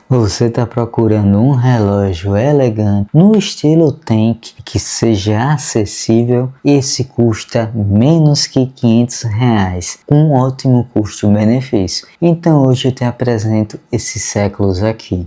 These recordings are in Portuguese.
Você está procurando um relógio elegante no estilo Tank que seja acessível? Esse custa menos que R$ 500, com um ótimo custo-benefício. Então hoje eu te apresento esses séculos aqui.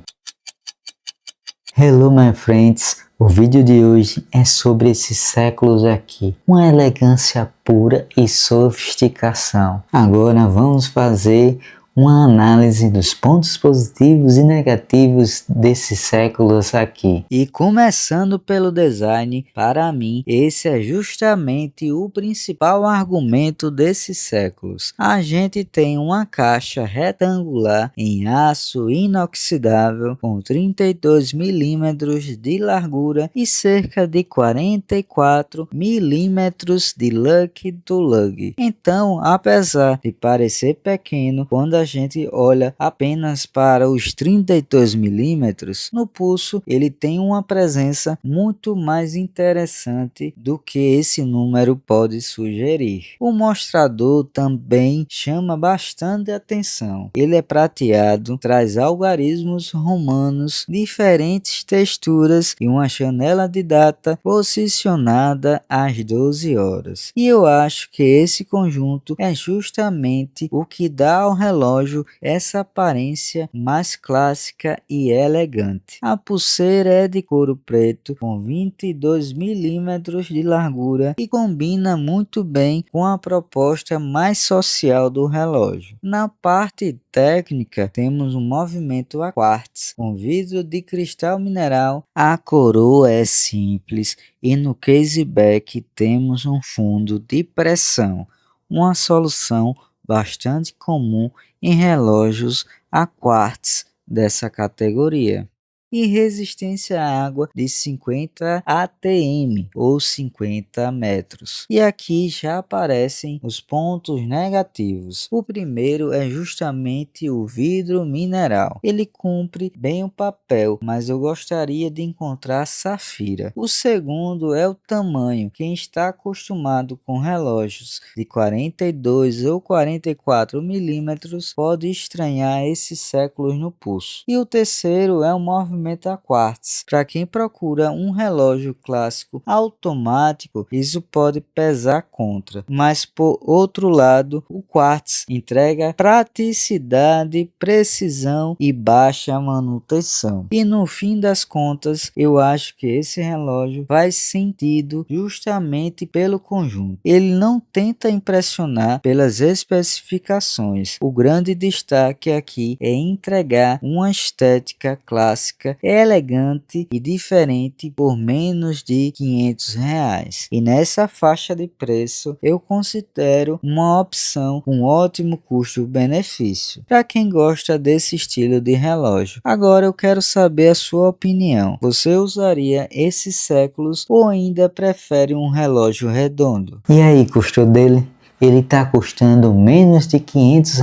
Hello my friends, o vídeo de hoje é sobre esses séculos aqui, uma elegância pura e sofisticação. Agora vamos fazer uma análise dos pontos positivos e negativos desses séculos aqui. E começando pelo design, para mim esse é justamente o principal argumento desses séculos. A gente tem uma caixa retangular em aço inoxidável com 32 milímetros de largura e cerca de 44 milímetros de lug to lug. Então, apesar de parecer pequeno, quando a gente olha apenas para os 32 milímetros, no pulso ele tem uma presença muito mais interessante do que esse número pode sugerir. O mostrador também chama bastante atenção. Ele é prateado, traz algarismos romanos, diferentes texturas e uma janela de data posicionada às 12 horas. E eu acho que esse conjunto é justamente o que dá ao relógio essa aparência mais clássica e elegante. A pulseira é de couro preto com 22 milímetros de largura e combina muito bem com a proposta mais social do relógio. Na parte técnica, temos um movimento a quartz com vidro de cristal mineral. A coroa é simples e no caseback temos um fundo de pressão, uma solução bastante comum em relógios a quartz dessa categoria. E resistência à água de 50 atm ou 50 metros. E aqui já aparecem os pontos negativos. O primeiro é justamente o vidro mineral. Ele cumpre bem o papel, mas eu gostaria de encontrar safira. O segundo é o tamanho. Quem está acostumado com relógios de 42 ou 44 milímetros pode estranhar esses séculos no pulso. E o terceiro é o movimento a quartz. Para quem procura um relógio clássico automático, isso pode pesar contra, mas por outro lado, o quartz entrega praticidade, precisão e baixa manutenção. E no fim das contas, eu acho que esse relógio faz sentido justamente pelo conjunto. Ele não tenta impressionar pelas especificações. O grande destaque aqui é entregar uma estética clássica, elegante e diferente por menos de R$ 500. E nessa faixa de preço eu considero uma opção com ótimo custo-benefício para quem gosta desse estilo de relógio. Agora eu quero saber a sua opinião. Você usaria esses séculos ou ainda prefere um relógio redondo? E aí, gostou dele? Ele está custando menos de R$ 500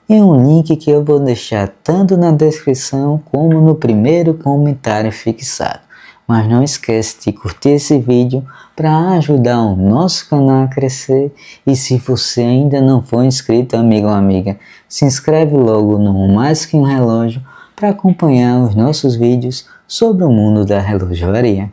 em um link que eu vou deixar tanto na descrição como no primeiro comentário fixado. Mas não esquece de curtir esse vídeo para ajudar o nosso canal a crescer, e se você ainda não for inscrito, amigo ou amiga, se inscreve logo no Mais Que Um Relógio para acompanhar os nossos vídeos sobre o mundo da relojoaria.